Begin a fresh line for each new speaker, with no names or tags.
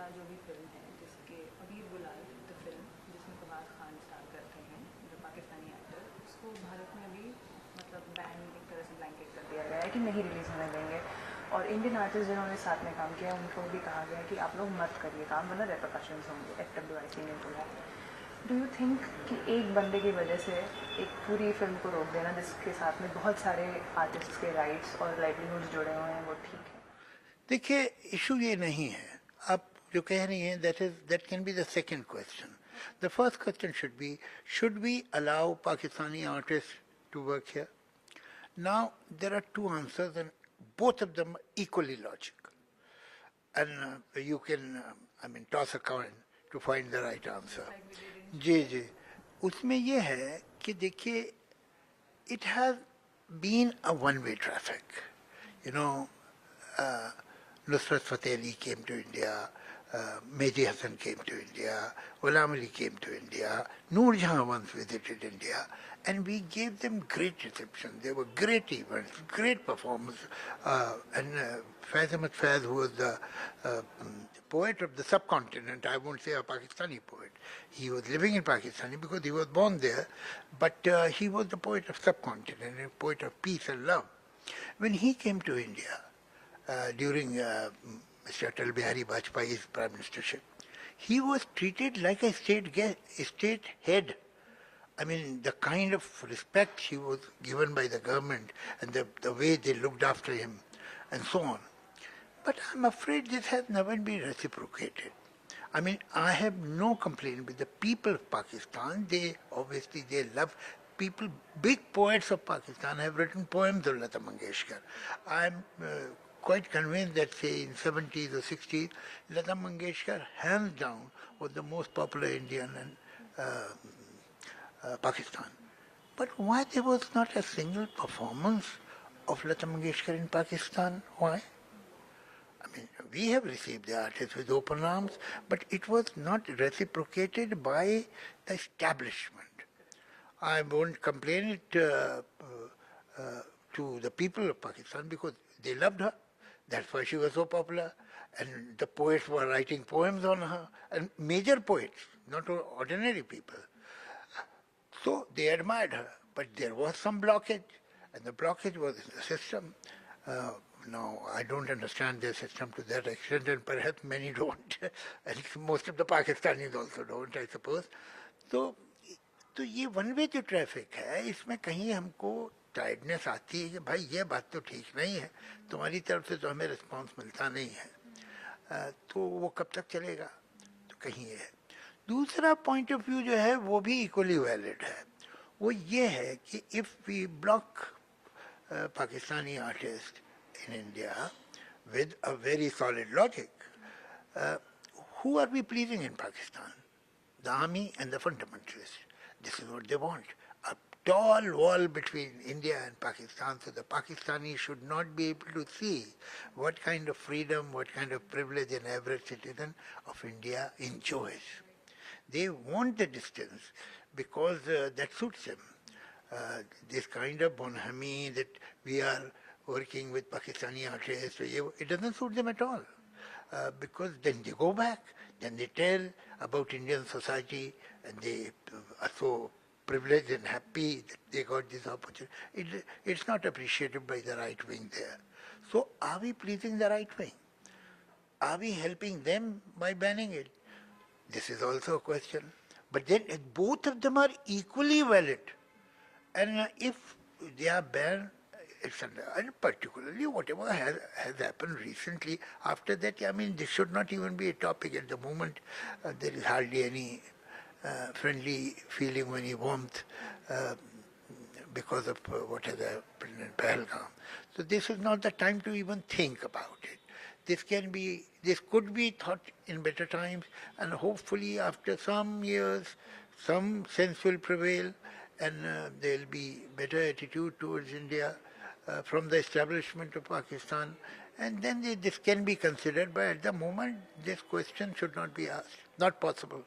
वाला जो भी फिल्म है, जिसके अबीर गुलाल द फिल्म, जिसमें फवाद खान स्टार करते हैं, जो पाकिस्तानी एक्टर, उसको भारत में अभी मतलब बैन एक तरह से ब्लैंकेट कर दिया गया है कि नहीं रिलीज़ होने देंगे। और इंडियन आर्टिस्ट जिन्होंने साथ में काम किया उनको भी कहा गया कि आप लोग मत करिए काम, वरना रेपरकशंस होंगे। FWIC ने बोला। डू यू थिंक कि एक बंदे की वजह से एक पूरी फिल्म को रोक देना, जिसके साथ में बहुत सारे आर्टिस्ट के राइट्स और लाइवलीहुड जुड़े हुए हैं, वो ठीक है?
देखिए, इशू ये नहीं है। आप जो कह रही हैं, that can be the second question. The first question should we allow Pakistani artists to work here? Now, there are two answers, and both of them are equally logical. And you can, toss a coin to find the right answer. जी जी, उसमें ये है कि देखिए, it has been a one-way traffic. You know, Nusrat Fateh Ali came to India, Mehdi Hasan came to India, Ghulam Ali came to India, Noor Jahan once visited India, and we gave them great reception. They were great events, great performance. And Faiz Ahmad Faiz, who was the poet of the subcontinent, I won't say a Pakistani poet. He was living in Pakistan because he was born there, but he was the poet of subcontinent, a poet of peace and love. When he came to India, during Mr. Atal Bihari Vajpayee's prime ministership, he was treated like a state head. I mean, the kind of respect he was given by the government and the way they looked after him and so on. But I'm afraid this has never been reciprocated. I mean, I have no complaint with the people of Pakistan. They love people. Big poets of Pakistan have written poems of Lata Mangeshkar. I'm quite convinced that, say, in 70s or 60s, Lata Mangeshkar, hands down, was the most popular Indian in Pakistan. But why there was not a single performance of Lata Mangeshkar in Pakistan? Why? I mean, we have received the artist with open arms, but it was not reciprocated by the establishment. I won't complain it to the people of Pakistan because they loved her. That's why she was so popular. And the poets were writing poems on her, and major poets, not ordinary people. So they admired her, but there was some blockage, and the blockage was in the system. Now, I don't understand their system to that extent, and perhaps many don't, and most of the Pakistanis also don't, I suppose. तो ये one way जो traffic है, इसमें कहीं हमको tiredness आती है कि भाई ये बात तो ठीक नहीं है, तुम्हारी तरफ से तो हमें रिस्पांस मिलता नहीं है, तो वो कब तक चलेगा? तो कहीं ये है। दूसरा पॉइंट ऑफ व्यू जो है वो भी इक्वली वैलिड है। वो ये है कि if V block Pakistani artist in India with a very solid logic, who are we pleasing in Pakistan? The army and the fundamentalists. This is what they want. A tall wall between India and Pakistan, so the Pakistanis should not be able to see what kind of freedom, what kind of privilege an average citizen of India enjoys. They want the distance because that suits them. This kind of bonhomie that we are working with Pakistani artists, it doesn't suit them at all. Because then they go back, then they tell about Indian society, and they are so privileged and happy that they got this opportunity. It's not appreciated by the right wing there. So are we pleasing the right wing? Are we helping them by banning it? This is also a question. But then both of them are equally valid. And if they are banned, and particularly whatever has happened recently, after that, I mean, this should not even be a topic at the moment. There is hardly any friendly feeling or any warmth because of what has happened in Pahalgam. So this is not the time to even think about it. This could be thought in better times, and hopefully after some years, some sense will prevail, and there will be better attitude towards India from the establishment of Pakistan, and then this can be considered, but at the moment this question should not be asked. Not possible.